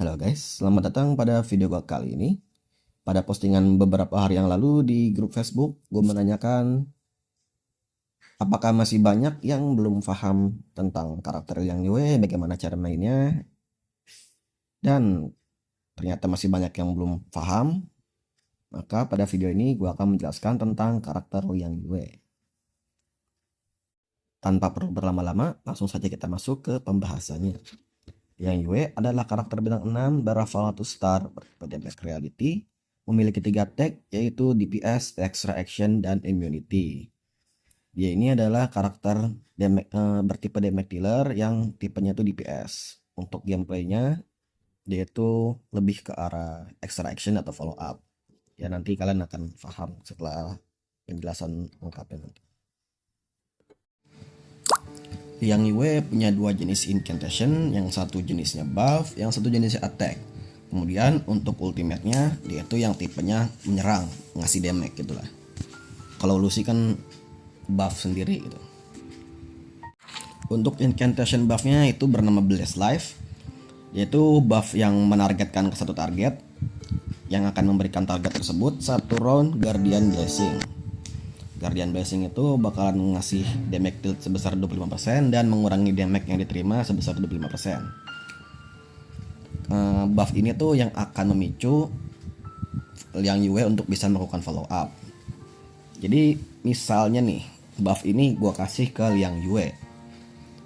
Halo guys, selamat datang pada video gua kali ini. Pada postingan beberapa hari yang lalu di grup Facebook, gue menanyakan apakah masih banyak yang belum paham tentang karakter Liang Yue, bagaimana cara mainnya, dan ternyata masih banyak yang belum paham. Maka pada video ini gue akan menjelaskan tentang karakter Liang Yue. Tanpa perlu berlama-lama, langsung saja kita masuk ke pembahasannya. Liang Yue adalah karakter bintang 6 Baraval to Star pada Black Reality, memiliki 3 tag yaitu DPS, Extra Action, dan Immunity. Dia ini adalah karakter bertipe damage dealer yang tipenya itu DPS. Untuk gameplaynya dia itu lebih ke arah Extra Action atau follow up. Ya nanti kalian akan paham setelah penjelasan lengkapnya nanti. Liang Yue punya dua jenis incantation, yang satu jenisnya buff, yang satu jenisnya attack. Kemudian untuk ultimate-nya dia itu yang tipenya menyerang, ngasih damage gitulah. Kalau Lucy kan buff sendiri gitu. Untuk incantation buffnya itu bernama Bless Life, yaitu buff yang menargetkan ke satu target, yang akan memberikan target tersebut satu round Guardian Blessing. Guardian Blessing itu bakalan ngasih damage deal sebesar 25% dan mengurangi damage yang diterima sebesar 25%. Buff ini tuh yang akan memicu Liang Yue untuk bisa melakukan follow up. Jadi misalnya nih, buff ini gue kasih ke Liang Yue.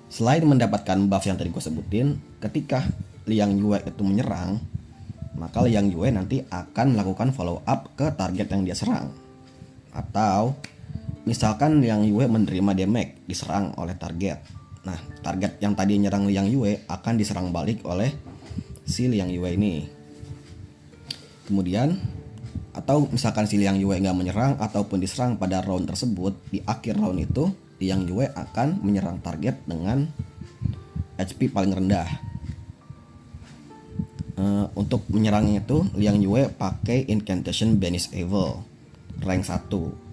Selain mendapatkan buff yang tadi gue sebutin, ketika Liang Yue itu menyerang, maka Liang Yue nanti akan melakukan follow up ke target yang dia serang. Atau misalkan Liang Yue menerima damage diserang oleh target. Nah, target yang tadi nyerang Liang Yue akan diserang balik oleh si Liang Yue ini. Kemudian, atau misalkan si Liang Yue nggak menyerang ataupun diserang pada round tersebut, di akhir round itu Liang Yue akan menyerang target dengan HP paling rendah. Untuk menyerangnya itu Liang Yue pakai incantation Banish Evil rank 1.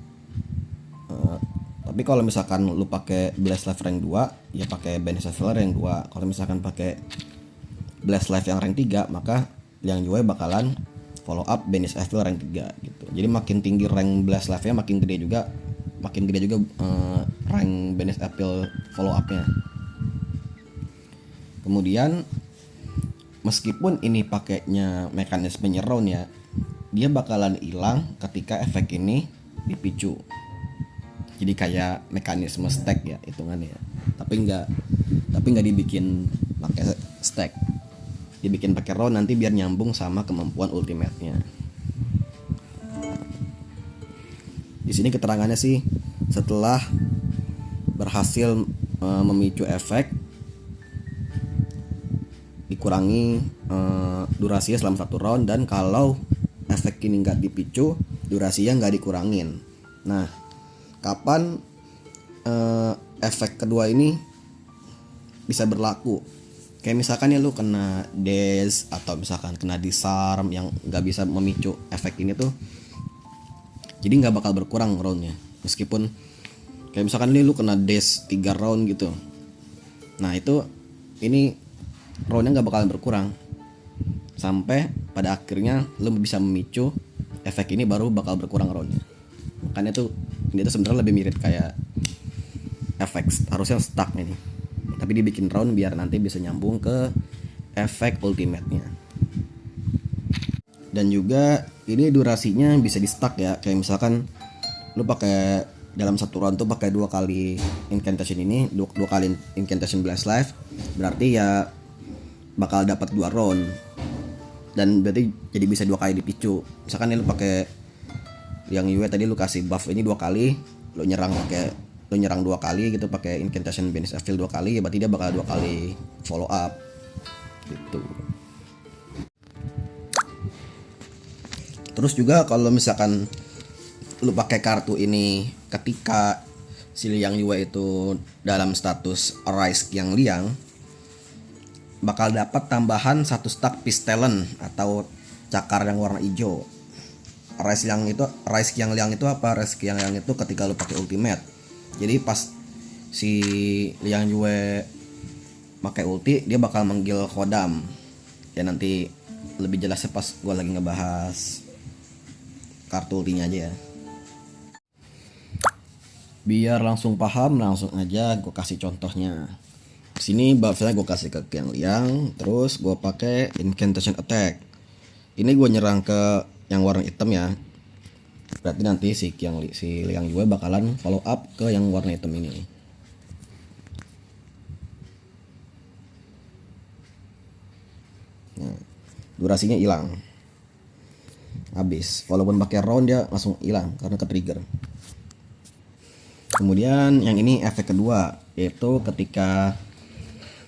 Tapi kalau misalkan lu pakai Blast Life rank 2, ya pakai Banish Evil rank 2. Kalau misalkan pakai Blast Life yang rank 3, maka Liang Yue bakalan follow up Banish Evil rank 3 gitu. Jadi makin tinggi rank Blast Life-nya makin gede juga rank Banish Evil follow up-nya. Kemudian meskipun ini pakainya mekanisme round ya, dia bakalan hilang ketika efek ini dipicu. Jadi kayak mekanisme stack ya hitungannya. Tapi nggak dibikin pakai stack. Dibikin pakai round nanti biar nyambung sama kemampuan ultimate-nya. Di sini keterangannya sih setelah berhasil memicu efek dikurangi durasinya selama satu round, dan kalau efek ini nggak dipicu durasinya nggak dikurangin. Nah, kapan efek kedua ini bisa berlaku? Kayak misalkan ya lu kena daze atau misalkan kena disarm yang nggak bisa memicu efek ini tuh, jadi nggak bakal berkurang roundnya. Meskipun kayak misalkan lu kena daze 3 round gitu, nah itu ini roundnya nggak bakalan berkurang sampai pada akhirnya lu bisa memicu efek ini baru bakal berkurang roundnya. Makanya tuh ini tuh sebenarnya lebih mirip kayak efek harusnya stuck ini, tapi dibikin round biar nanti bisa nyambung ke efek ultimate-nya. Dan juga ini durasinya bisa di stuck ya, kayak misalkan lu pakai dalam satu round tuh pakai 2 kali incantation ini, 2 kali incantation Blast Life, berarti ya bakal dapat 2 round, dan berarti jadi bisa 2 kali dipicu. Misalkan lu pakai yang Yue tadi lu kasih buff ini 2 kali, lu nyerang 2 kali gitu pakai incantation Banish Evil 2 kali, ya berarti dia bakal 2 kali follow up gitu. Terus juga kalau misalkan lu pakai kartu ini ketika si Liang Yue itu dalam status Arise yang Liang, bakal dapat tambahan 1 stack Peace Talent atau cakar yang warna hijau. Rise yang Liang itu apa? Rise yang Liang itu ketika lu pakai ultimate. Jadi pas si Liang Yue pakai ulti, dia bakal manggil Kodam. Ya nanti lebih jelasnya pas gue lagi ngebahas kartu ultinya aja ya. Biar langsung paham, langsung aja gue kasih contohnya. Sini buffnya gue kasih ke Qiang Liang, terus gue pakai incantation attack. Ini gue nyerang ke yang warna hitam ya. Berarti nanti si Liang Yue bakalan follow up ke yang warna hitam ini. Nah, durasinya hilang. Habis. Walaupun pakai round dia langsung hilang karena ke trigger. Kemudian yang ini efek kedua, yaitu ketika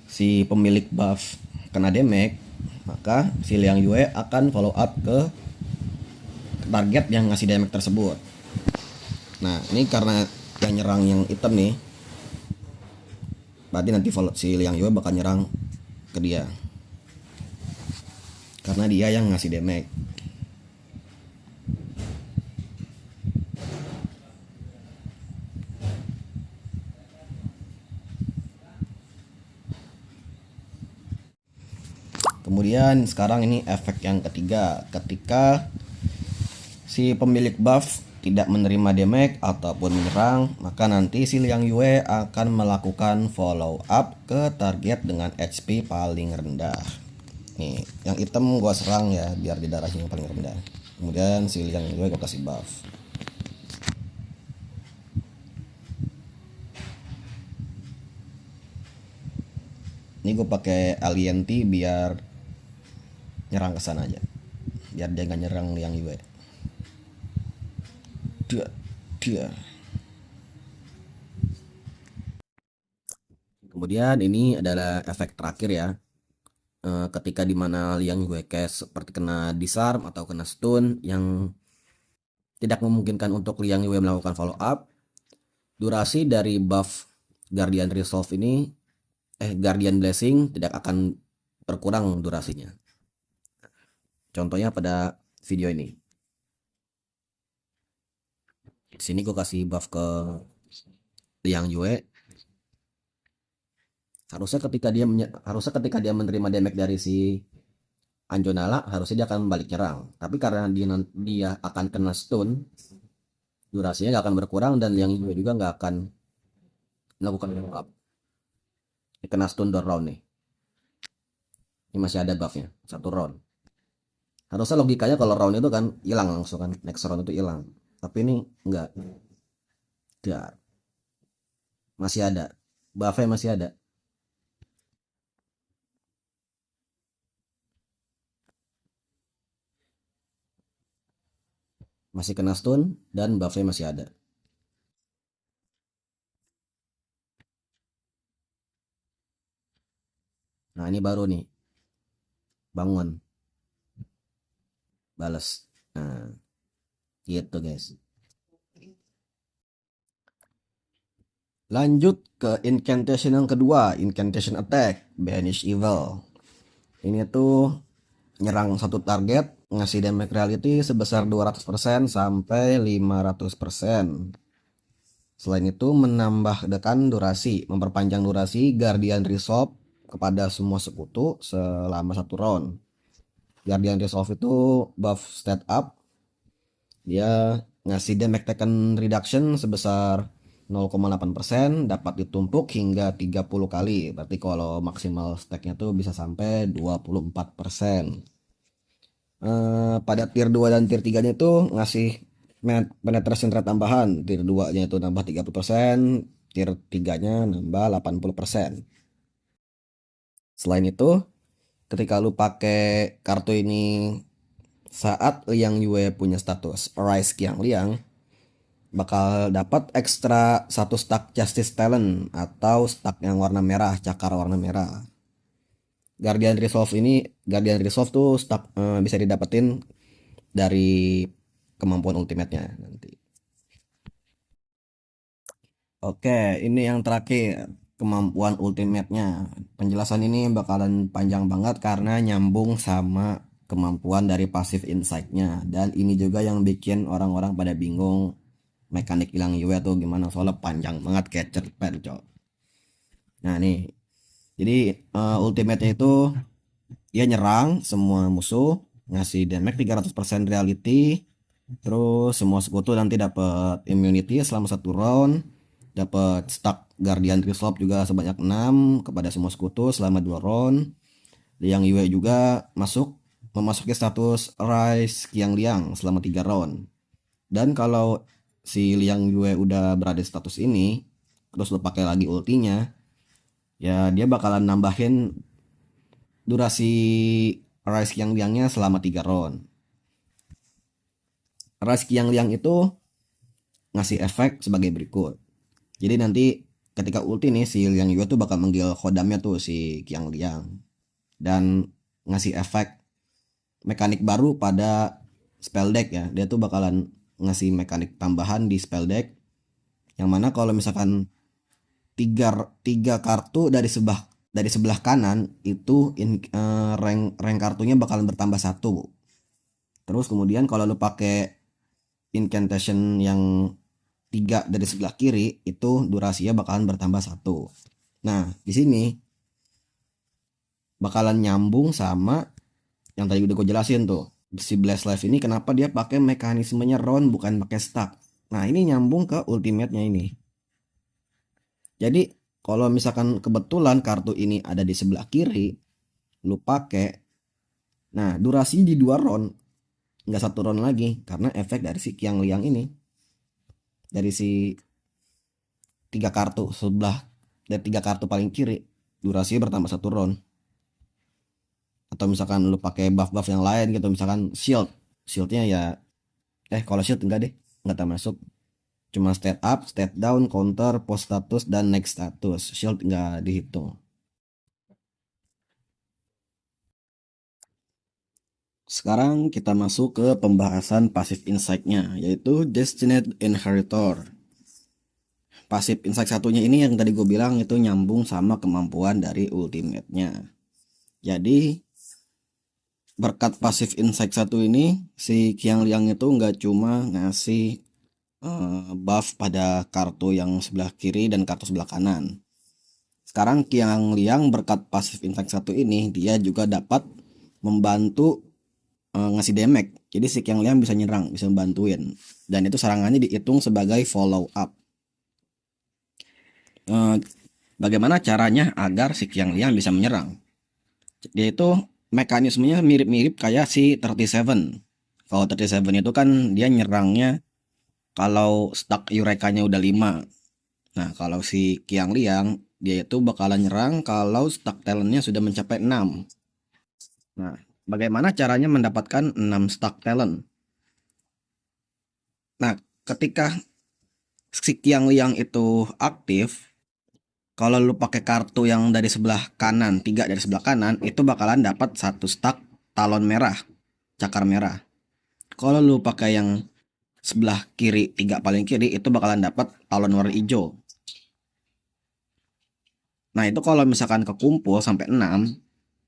si pemilik buff kena damage, maka si Liang Yue akan follow up ke target yang ngasih damage tersebut. Nah, ini karena yang nyerang yang hitam nih, berarti nanti si Liang Yue bakal nyerang ke dia, karena dia yang ngasih damage. Kemudian sekarang ini efek yang ketiga, ketika si pemilik buff tidak menerima damage ataupun menyerang, maka nanti si Liang Yue akan melakukan follow up ke target dengan HP paling rendah. Nih, yang hitam gua serang ya biar di darahnya yang paling rendah. Kemudian si Liang Yue gua kasih buff. Ini gue pakai Alien T biar nyerang ke sana aja, biar dia nggak nyerang Liang Yue. Dia. Kemudian ini adalah efek terakhir ya. Ketika dimana Liang Yue cast seperti kena disarm atau kena stun yang tidak memungkinkan untuk Liang Yue melakukan follow up, durasi dari buff Guardian Resolve ini Guardian Blessing tidak akan berkurang durasinya. Contohnya pada video ini. Di sini gue kasih buff ke Liang Yue. Harusnya ketika dia menerima damage dari si Anjonala, harusnya dia akan balik nyerang. Tapi karena dia akan kena stun, durasinya gak akan berkurang dan Liang Yue juga gak akan melakukan follow up. Ini kena stun 2 round nih. Ini masih ada buffnya 1 round. Harusnya logikanya kalau round itu kan hilang langsung kan, next round itu hilang. Tapi ini enggak. Tidak. Masih ada. Buffnya masih ada. Masih kena stun dan buffnya masih ada. Nah, ini baru nih. Bangun. Balas. Nah, gitu guys. Lanjut ke incantation yang kedua, incantation attack, banish evil. Ini tuh nyerang satu target, ngasih damage reality sebesar 200% sampai 500%. Selain itu menambahkan durasi, memperpanjang durasi Guardian Resolve kepada semua sekutu selama 1 round. Guardian Resolve itu buff stat up, dia ngasih damage taken reduction sebesar 0,8%, dapat ditumpuk hingga 30 kali. Berarti kalau maksimal stacknya tuh bisa sampai 24%. Pada tier 2 dan tier 3 nya itu ngasih penetration rate tambahan. Tier 2 nya itu nambah 30%, tier 3 nya nambah 80%. Selain itu, ketika lu pakai kartu ini saat Liang Yue punya status Rise Qiang Liang, bakal dapat ekstra 1 stack Justice Talent atau stack yang warna merah, cakar warna merah. Guardian Resolve tuh stack bisa didapetin dari kemampuan ultimate-nya nanti. Oke, ini yang terakhir, kemampuan ultimate-nya. Penjelasan ini bakalan panjang banget karena nyambung sama kemampuan dari passive insight-nya, dan ini juga yang bikin orang-orang pada bingung mekanik Liang Yue tuh gimana, soalnya panjang banget kayak cerpen cok. Nah nih, jadi ultimate-nya itu Dia nyerang semua musuh, ngasih damage 300% reality. Terus semua sekutu nanti dapat immunity selama satu round, dapat stack Guardian Resolve juga sebanyak 6 kepada semua sekutu selama 2 round. Liang Yue juga memasuki status Rise Qiangliang selama 3 round. Dan kalau si Liang Yue udah berada di status ini, terus lo pakai lagi ultinya, ya dia bakalan nambahin durasi Rise Qiangliangnya selama 3 round. Rise Qiangliang itu ngasih efek sebagai berikut. Jadi nanti ketika ulti nih si Liang Yue tuh bakal manggil Khodamnya tuh si Qiangliang dan ngasih efek mekanik baru pada spell deck ya. Dia tuh bakalan ngasih mekanik tambahan di spell deck yang mana kalau misalkan tiga kartu dari sebelah kanan itu rank kartunya bakalan bertambah 1. Terus kemudian kalau lu pakai incantation yang 3 dari sebelah kiri itu durasinya bakalan bertambah 1. Nah, di sini bakalan nyambung sama yang tadi udah gue jelasin tuh. Si Blast Life ini kenapa dia pakai mekanismenya round bukan pakai stack. Nah, ini nyambung ke ultimate-nya ini. Jadi, kalau misalkan kebetulan kartu ini ada di sebelah kiri, lu pakai, nah durasi di 2 round, nggak 1 round lagi karena efek dari si Qiangliang ini. Dari si 3 kartu sebelah, dari 3 kartu paling kiri, durasinya bertambah 1 round. Atau misalkan lu pakai buff-buff yang lain gitu, misalkan shieldnya ya kalau shield enggak deh, enggak termasuk, cuma stat up, stat down, counter, post status, dan next status. Shield enggak dihitung. Sekarang kita masuk ke pembahasan passive insight-nya, yaitu Destined Inheritor. Passive insight satunya ini yang tadi gue bilang itu nyambung sama kemampuan dari ultimate-nya. Jadi berkat passive insight satu ini, si Qiangliang itu nggak cuma ngasih buff pada kartu yang sebelah kiri dan kartu sebelah kanan. Sekarang Qiangliang berkat passive insight satu ini, dia juga dapat membantu ngasih damage. Jadi si Qiangliang bisa nyerang, bisa membantuin. Dan itu serangannya dihitung sebagai follow up. Bagaimana caranya agar si Qiangliang bisa menyerang? Yaitu mekanismenya mirip-mirip kayak si 37. Kalau 37 itu kan dia nyerangnya kalau stack Eureka-nya udah 5. Nah, kalau si Qiangliang dia itu bakalan nyerang kalau stack talentnya sudah mencapai 6. Nah, bagaimana caranya mendapatkan 6 stack talent? Nah, ketika si Qiangliang itu aktif, kalau lu pakai kartu yang dari sebelah kanan, 3 dari sebelah kanan, itu bakalan dapat 1 stack talon merah, cakar merah. Kalau lu pakai yang sebelah kiri, 3 paling kiri, itu bakalan dapat talon warna hijau. Nah, itu kalau misalkan kekumpul sampai 6,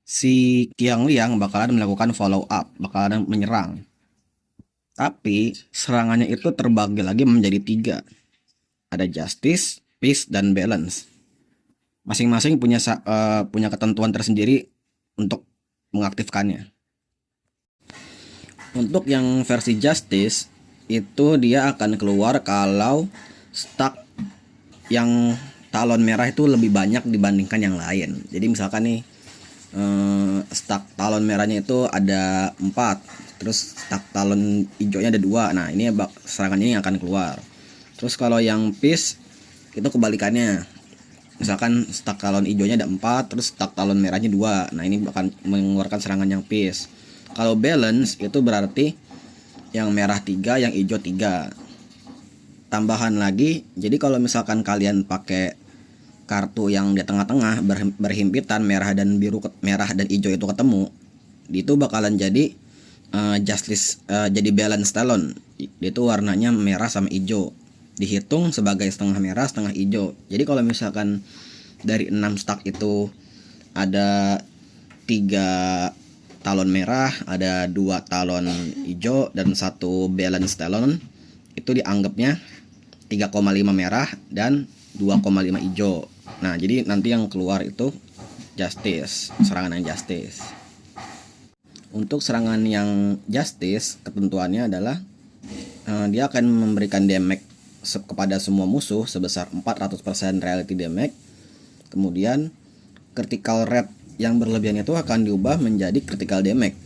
si Qiangliang bakalan melakukan follow up, bakalan menyerang. Tapi serangannya itu terbagi lagi menjadi 3. Ada Justice, Peace, dan Balance. Masing-masing punya ketentuan tersendiri untuk mengaktifkannya. Untuk yang versi Justice itu dia akan keluar kalau stack yang talon merah itu lebih banyak dibandingkan yang lain. Jadi misalkan nih stack talon merahnya itu ada 4, terus stack talon hijaunya ada 2. Nah, ini serangannya yang akan keluar. Terus kalau yang Peace itu kebalikannya. Misalkan stack talon hijaunya ada 4, terus stack talon merahnya 2. Nah, ini akan mengeluarkan serangan yang Peace. Kalau Balance itu berarti yang merah 3, yang hijau 3. Tambahan lagi, jadi kalau misalkan kalian pakai kartu yang di tengah-tengah berhimpitan merah dan biru, merah dan hijau itu ketemu, itu bakalan jadi Justice, jadi Balance talon. Itu warnanya merah sama hijau. Dihitung sebagai setengah merah setengah hijau. Jadi kalau misalkan dari 6 stack itu ada 3 talon merah, ada 2 talon hijau dan 1 balance talon, itu dianggapnya 3,5 merah dan 2,5 hijau. Nah, jadi nanti yang keluar itu Justice, serangan yang Justice. untuk serangan yang justice, ketentuannya adalah dia akan memberikan damage kepada semua musuh sebesar 400% reality damage. Kemudian critical rate yang berlebihan itu akan diubah menjadi critical damage.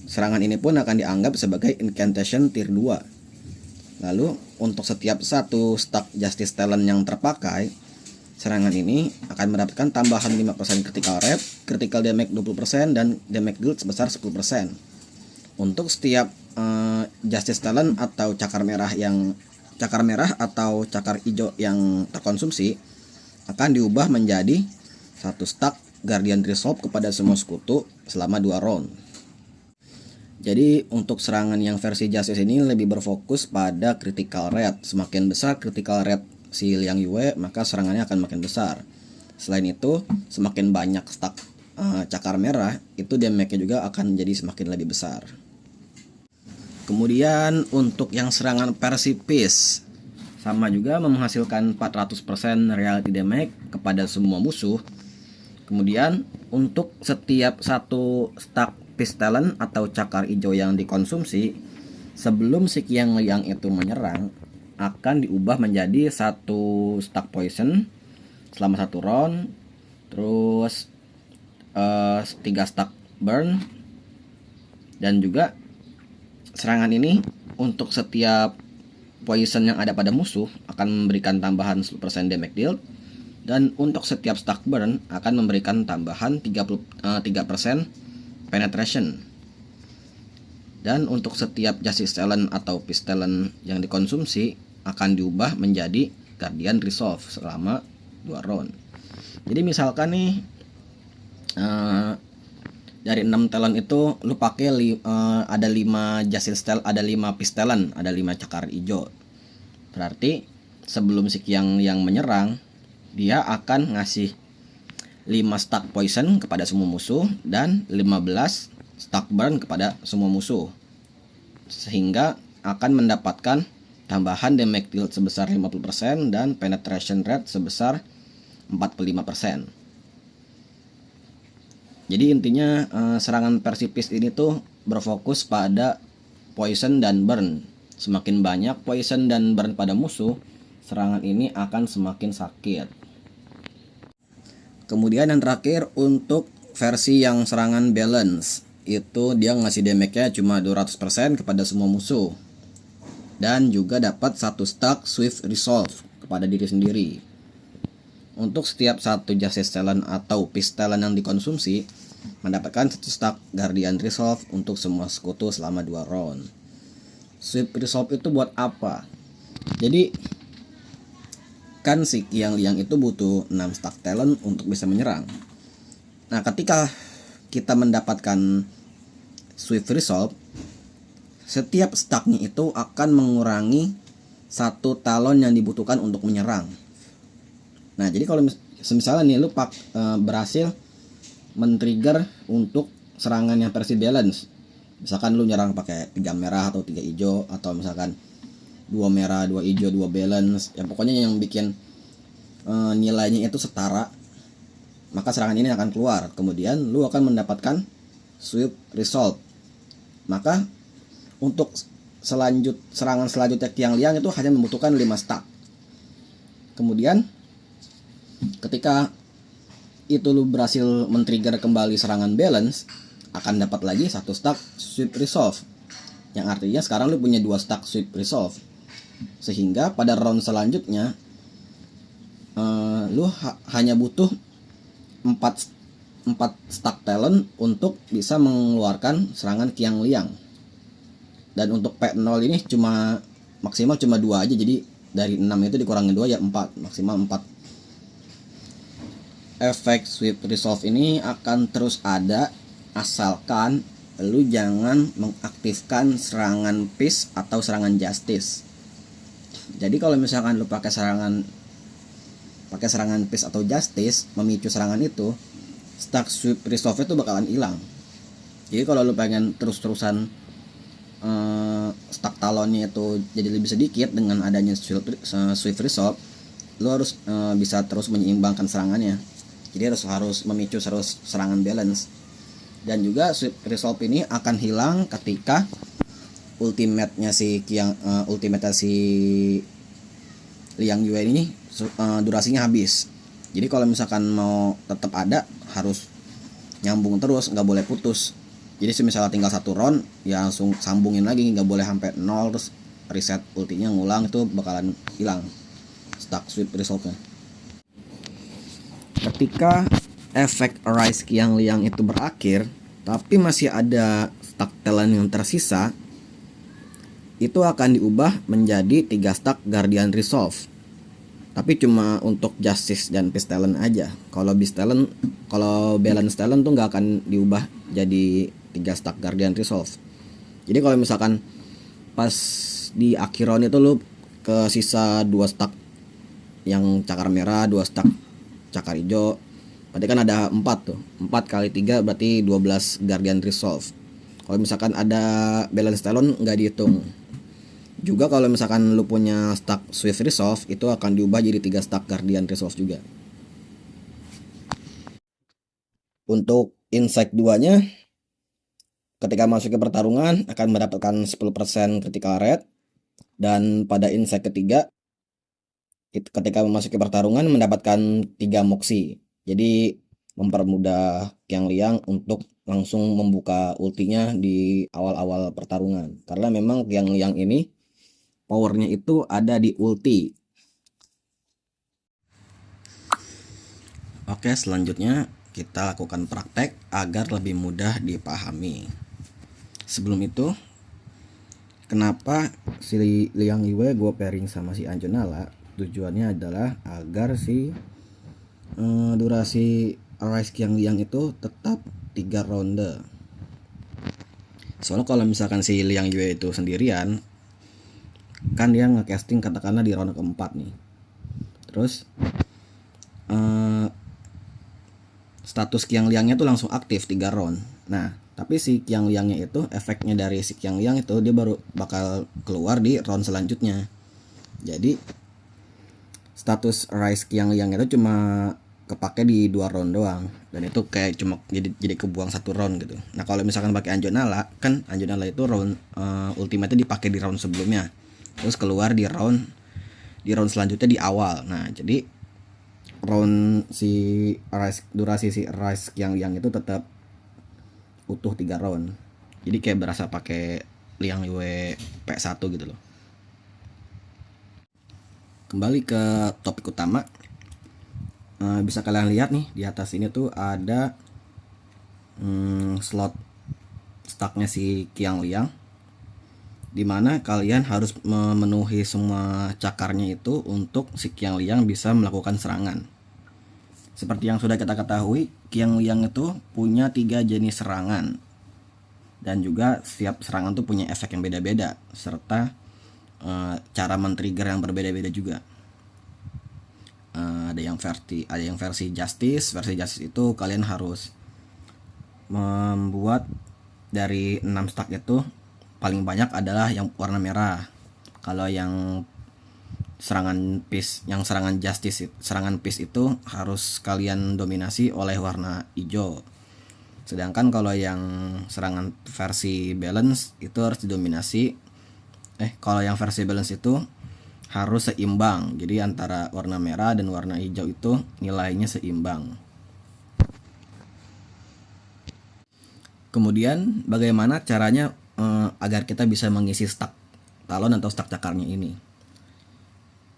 Serangan ini pun akan dianggap sebagai incantation tier 2. Lalu untuk setiap satu stack justice talent yang terpakai, serangan ini akan mendapatkan tambahan 5% critical rate, critical damage 20%, dan damage dealt sebesar 10%. Untuk setiap justice talent atau cakar merah atau cakar hijau yang terkonsumsi akan diubah menjadi satu stack Guardian Resolve kepada semua sekutu selama 2 round. Jadi untuk serangan yang versi Justice ini lebih berfokus pada critical rate. Semakin besar critical rate si Liang Yue, maka serangannya akan makin besar. Selain itu, semakin banyak stack cakar merah, itu damage-nya juga akan jadi semakin lebih besar. Kemudian untuk yang serangan versi Peace, sama juga menghasilkan 400% reality damage kepada semua musuh. Kemudian untuk setiap satu stack Peace talent atau cakar hijau yang dikonsumsi sebelum si Qiang Liang itu menyerang, akan diubah menjadi satu stack poison selama 1 round, terus 3 stack burn, dan juga serangan ini untuk setiap poison yang ada pada musuh akan memberikan tambahan 10% damage dealt, dan untuk setiap stack burn akan memberikan tambahan 3% penetration. Dan untuk setiap justice talent atau peace talent yang dikonsumsi akan diubah menjadi Guardian Resolve selama 2 round. Jadi misalkan nih dari 6 talent itu lu pakai ada 5 justice talent, ada 5 peace talent, ada 5 cakar hijau. Berarti sebelum si Qiang yang menyerang, dia akan ngasih 5 stack poison kepada semua musuh dan 15 stack burn kepada semua musuh, sehingga akan mendapatkan tambahan damage dealt sebesar 50% dan penetration rate sebesar 45%. Jadi intinya serangan versi Peace ini tuh berfokus pada poison dan burn. Semakin banyak poison dan burn pada musuh, serangan ini akan semakin sakit. Kemudian yang terakhir untuk versi yang serangan balance, itu dia ngasih damage-nya cuma 200% kepada semua musuh, dan juga dapat satu stack Swift Resolve kepada diri sendiri. Untuk setiap satu Justice Talent atau Peace Talent yang dikonsumsi, mendapatkan satu stack Guardian Resolve untuk semua sekutu selama 2 round. Swift Resolve itu buat apa? Jadi kan si Qiang Liang itu butuh 6 stack talent untuk bisa menyerang. Nah, ketika kita mendapatkan Swift Resolve, setiap stacknya itu akan mengurangi 1 talon yang dibutuhkan untuk menyerang. Nah, jadi kalau misalnya nih lu berhasil men-trigger untuk serangan yang versi balance, misalkan lu nyerang pakai 3 merah atau 3 hijau, atau misalkan 2 merah, 2 hijau, 2 balance, ya pokoknya yang bikin nilainya itu setara, maka serangan ini akan keluar. Kemudian lu akan mendapatkan Swift Resolve. Maka untuk serangan selanjutnya Qiang Liang itu hanya membutuhkan 5 stack. Kemudian ketika itu lu berhasil men-trigger kembali serangan balance, akan dapat lagi 1 stack Swift Resolve, yang artinya sekarang lu punya 2 stack Swift Resolve. Sehingga pada round selanjutnya lu hanya butuh 4 stack talent untuk bisa mengeluarkan serangan Qiang Liang. Dan untuk P0 ini maksimal cuma 2 aja, jadi dari 6 itu dikurangi 2 ya 4, maksimal 4. Efek Swift Resolve ini akan terus ada asalkan lu jangan mengaktifkan serangan Peace atau serangan Justice. Jadi kalau misalkan lu pakai serangan Peace atau Justice memicu serangan itu, stack Swift Resolve itu bakalan hilang. Jadi kalau lu pengen terus-terusan stack talonnya itu jadi lebih sedikit dengan adanya Swift Resolve, lu harus bisa terus menyeimbangkan serangannya. Jadi harus memicu terus serangan balance. Dan juga sweep resolve ini akan hilang ketika ultimate si Liang Yue ini durasinya habis. Jadi kalau misalkan mau tetap ada harus nyambung terus, nggak boleh putus. Jadi misalnya tinggal satu round ya langsung sambungin lagi, nggak boleh sampai nol terus reset ultinya ngulang, itu bakalan hilang stuck sweep resolve-nya. Ketika efek Arise Qiang Liang itu berakhir tapi masih ada stack talent yang tersisa, itu akan diubah menjadi 3 stack Guardian Resolve. Tapi cuma untuk Justice dan Peace Talent aja. Kalau Balance Talent tuh nggak akan diubah jadi 3 stack Guardian Resolve. Jadi kalau misalkan pas di akhir round itu lu ke sisa 2 stack yang cakar merah, 2 stack cakar hijau, berarti kan ada 4 tuh. 4 kali 3 berarti 12 Guardian Resolve. Kalau misalkan ada Balance Talent nggak dihitung. Juga kalau misalkan lu punya stack Swift Resolve, itu akan diubah jadi 3 stack Guardian Resolve juga. Untuk Insight 2-nya, ketika masuk ke pertarungan akan mendapatkan 10% critical rate. Dan pada Insight ketiga, ketika memasuki pertarungan mendapatkan 3 moxie. Jadi mempermudah Qiang Liang untuk langsung membuka ultinya di awal-awal pertarungan. Karena memang Qiang Liang ini powernya itu ada di ulti. Oke, selanjutnya kita lakukan praktek agar lebih mudah dipahami. Sebelum itu, kenapa si Liang Yue gue pairing sama si Anjonala? Tujuannya adalah agar si durasi Arise Qiang Liang itu tetap 3 ronde. Soalnya kalau misalkan si Liang Yue itu sendirian, kan dia ngecasting katakanlah di round keempat nih, terus status Qiang Liangnya tuh langsung aktif 3 round. Nah tapi si Qiang Liangnya itu, efeknya dari si Qiang Liang itu dia baru bakal keluar di round selanjutnya. Jadi status Rise Qiang Liang itu cuma kepake di 2 round doang, dan itu kayak cuma jadi kebuang 1 round gitu. Nah kalau misalkan pakai Anjonala, kan Anjonala itu round ultimate dipakai di round sebelumnya, terus keluar di round selanjutnya di awal. Nah jadi round durasi si Rise Qiang Liang itu tetap utuh 3 round. Jadi kayak berasa pakai Liang Yue P1 gitu loh. Kembali ke topik utama. Bisa kalian lihat nih di atas ini tuh ada slot stacknya si Qiang Liang, dimana kalian harus memenuhi semua cakarnya itu untuk si Qiang Liang bisa melakukan serangan. Seperti yang sudah kita ketahui, Qiang Liang itu punya 3 jenis serangan, dan juga setiap serangan tuh punya efek yang beda-beda, serta cara men-trigger yang berbeda-beda juga. Ada yang versi Justice. Versi Justice itu kalian harus membuat dari 6 stack itu paling banyak adalah yang warna merah. Kalau yang serangan Peace itu harus kalian dominasi oleh warna hijau. Sedangkan kalau yang serangan versi Balance itu harus didominasi kalau yang versi Balance itu harus seimbang. Jadi antara warna merah dan warna hijau itu nilainya seimbang. Kemudian bagaimana caranya agar kita bisa mengisi stack talon atau stack cakarnya ini?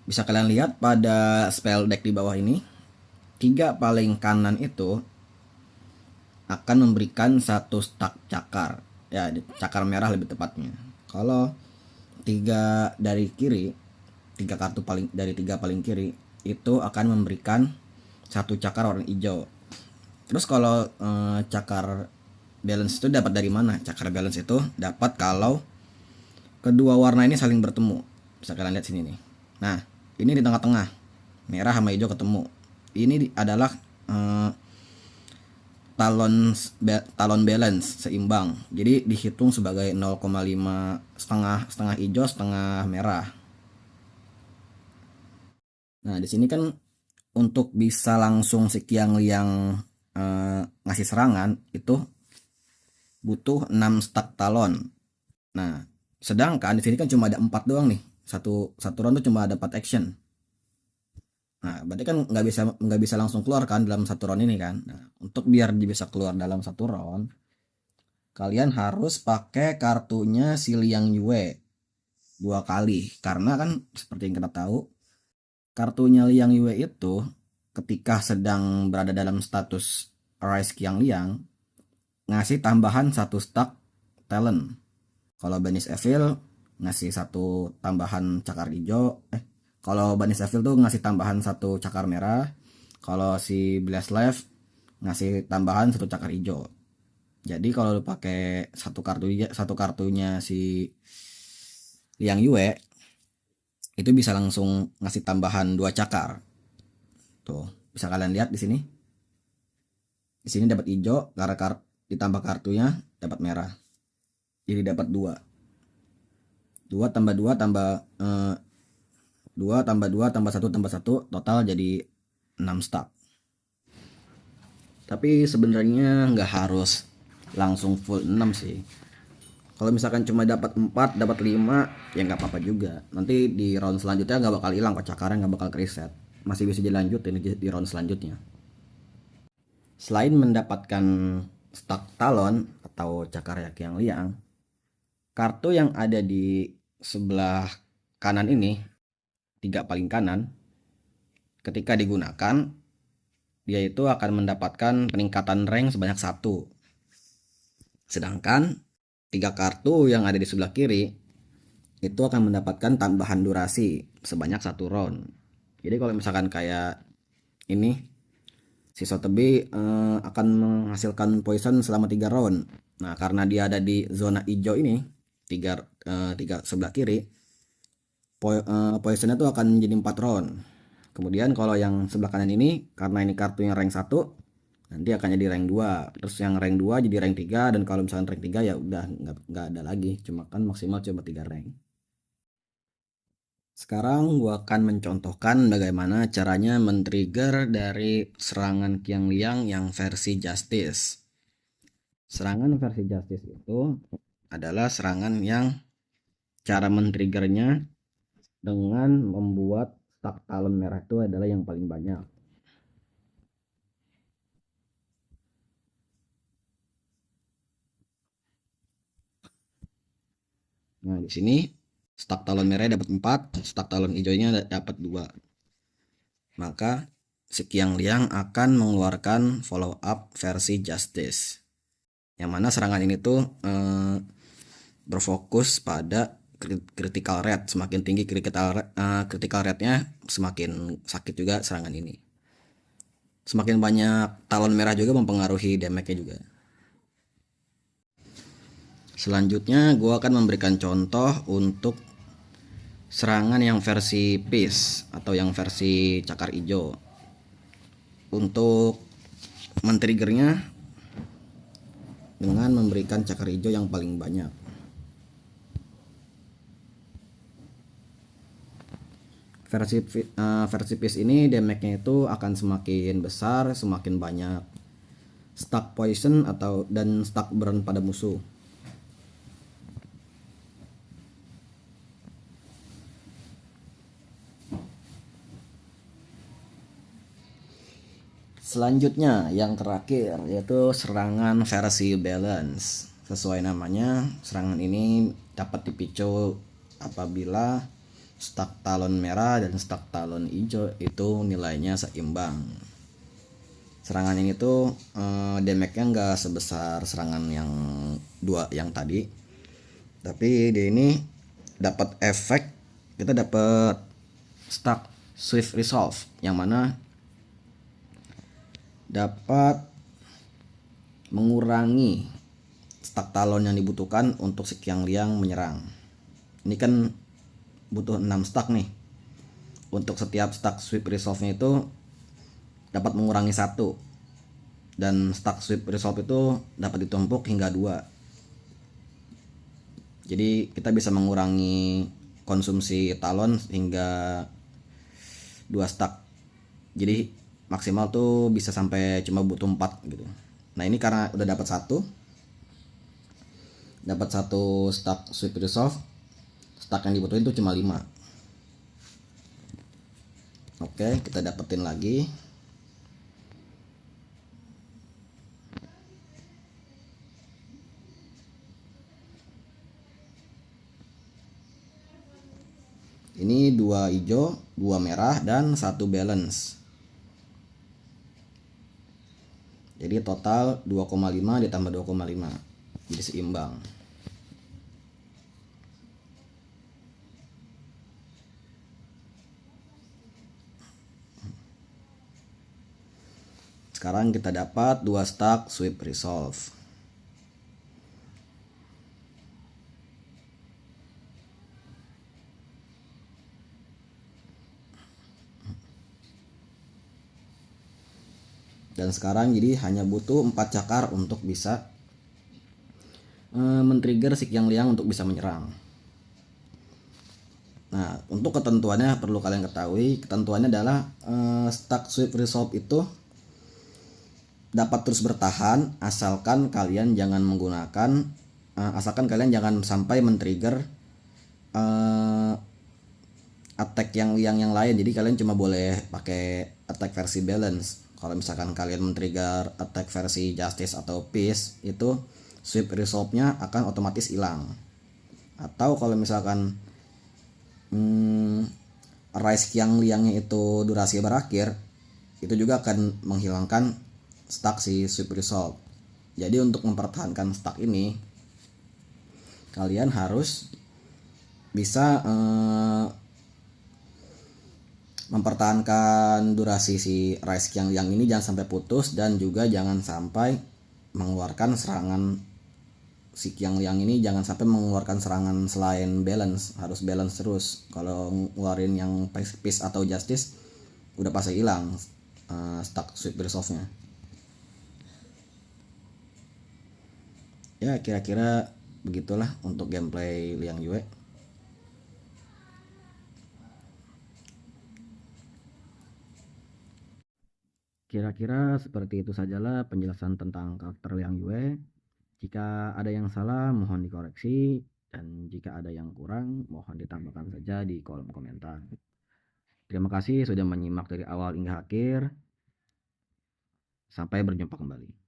Bisa kalian lihat pada spell deck di bawah ini, 3 paling kanan itu akan memberikan 1 stack cakar, ya cakar merah lebih tepatnya. Kalau 3 dari kiri, 3 kartu dari 3 paling kiri itu akan memberikan 1 cakar warna hijau. Terus kalau cakar balance itu dapat dari mana? Cakar balance itu dapat kalau kedua warna ini saling bertemu. Bisa kalian lihat sini nih. Nah ini di tengah-tengah, merah sama hijau ketemu. Ini adalah talon balance seimbang. Jadi dihitung sebagai 0,5 setengah hijau setengah merah. Nah di sini kan untuk bisa langsung si Qiang Liang ngasih serangan itu butuh 6 stack talon. Nah, sedangkan di sini kan cuma ada 4 doang nih. Satu round tuh cuma ada 4 action. Nah, berarti kan nggak bisa langsung keluar kan dalam satu round ini kan. Nah, untuk biar dia bisa keluar dalam satu round, kalian harus pakai kartunya si Liang Yue 2 kali. Karena kan seperti yang kita tahu, kartunya Liang Yue itu ketika sedang berada dalam status Rise Qiang Liang ngasih tambahan 1 stack talent. Kalau Banis Evil ngasih 1 tambahan cakar hijau. Kalau Banis Evil tuh ngasih tambahan 1 cakar merah. Kalau si Blast Life ngasih tambahan 1 cakar hijau. Jadi kalau lu pakai satu kartunya si Liang Yue itu bisa langsung ngasih tambahan 2 cakar. Tuh, bisa kalian lihat di sini. Di sini dapat hijau, karena ditambah kartunya dapat merah. Jadi dapat 2. 2 tambah 2 tambah 2 tambah 2 tambah 1 tambah 1 total jadi 6 stack. Tapi sebenarnya nggak harus langsung full 6 sih. Kalau misalkan cuma dapat 4, dapat 5 ya nggak apa-apa juga. Nanti di round selanjutnya nggak bakal hilang kok, cakarnya nggak bakal reset. Masih bisa dilanjutin di round selanjutnya. Selain mendapatkan stack talon atau cakar Qiang Liang, kartu yang ada di sebelah kanan ini, 3 paling kanan, ketika digunakan dia itu akan mendapatkan peningkatan rank sebanyak 1. Sedangkan 3 kartu yang ada di sebelah kiri itu akan mendapatkan tambahan durasi sebanyak 1 round. Jadi kalau misalkan kayak ini, si Sotheby akan menghasilkan poison selama 3 round. Nah, karena dia ada di zona hijau ini, 3 sebelah kiri, poisonnya tuh akan menjadi 4 round. Kemudian kalau yang sebelah kanan ini, karena ini kartunya rank 1, nanti akan jadi rank 2. Terus yang rank 2 jadi rank 3, dan kalau misalkan rank 3 ya udah nggak ada lagi, cuma kan maksimal cuma 3 rank. Sekarang gua akan mencontohkan bagaimana caranya men-trigger dari serangan Qiang Liang yang versi Justice. Serangan versi Justice itu adalah serangan yang cara men-triggernya dengan membuat stack talon merah itu adalah yang paling banyak. Nah, di sini stack talon merah dapat 4, stack talon hijaunya dapat 2. Maka si Qiang Liang akan mengeluarkan follow up versi Justice. Yang mana serangan ini tuh berfokus pada critical rate. Semakin tinggi critical rate-nya, semakin sakit juga serangan ini. Semakin banyak talon merah juga mempengaruhi damage-nya juga. Selanjutnya gue akan memberikan contoh untuk serangan yang versi Peace atau yang versi cakar hijau. Untuk men-triggernya dengan memberikan cakar hijau yang paling banyak. Versi Peace ini damage-nya itu akan semakin besar semakin banyak stack poison dan stack burn pada musuh. Selanjutnya yang terakhir yaitu serangan versi balance. Sesuai namanya, serangan ini dapat dipicu apabila stack talon merah dan stack talon hijau itu nilainya seimbang. Serangan ini tuh damage-nya nggak sebesar serangan yang 2 yang tadi, tapi di ini dapat efek, kita dapat stack Swift Resolve yang mana dapat mengurangi stack talon yang dibutuhkan untuk si Qiang Liang menyerang. Ini kan butuh 6 stack nih. Untuk setiap stack Swift Resolve-nya itu dapat mengurangi 1. Dan stack Swift Resolve itu dapat ditumpuk hingga 2. Jadi kita bisa mengurangi konsumsi talon hingga 2 stack. Jadi maksimal tuh bisa sampai cuma butuh 4 gitu. Nah, ini karena udah dapat 1, dapat satu stack sweep resolve, stack yang dibutuhin itu cuma 5. Oke, kita dapetin lagi. Ini 2 hijau, 2 merah, dan 1 balance. Jadi total 2,5 ditambah 2,5. Jadi seimbang. Sekarang kita dapat 2 stack sweep resolve. Dan sekarang jadi hanya butuh 4 cakar untuk bisa men-trigger si Qiang Liang untuk bisa menyerang. Nah, untuk ketentuannya perlu kalian ketahui, ketentuannya adalah stack sweep resolve itu dapat terus bertahan asalkan kalian jangan menggunakan asalkan kalian jangan sampai men-trigger attack yang lain. Jadi kalian cuma boleh pakai attack versi balance. Kalau misalkan kalian men-trigger attack versi justice atau peace, itu sweep resolve-nya akan otomatis hilang. Atau kalau misalkan rise Qiang Liangnya itu durasi berakhir, itu juga akan menghilangkan stack si sweep resolve. Jadi untuk mempertahankan stack ini, kalian harus bisa mempertahankan durasi si rise Qiang Liang ini jangan sampai putus, dan juga jangan sampai mengeluarkan serangan si Qiang Liang ini jangan sampai mengeluarkan serangan selain balance, harus balance terus. Kalau ngeluarin yang peace atau justice udah pasti hilang stack sweep resolve-nya. Ya kira-kira begitulah untuk gameplay Liang Yue. Kira-kira seperti itu sajalah penjelasan tentang karakter Liang Yue. Jika ada yang salah mohon dikoreksi, dan jika ada yang kurang mohon ditambahkan saja di kolom komentar. Terima kasih sudah menyimak dari awal hingga akhir. Sampai berjumpa kembali.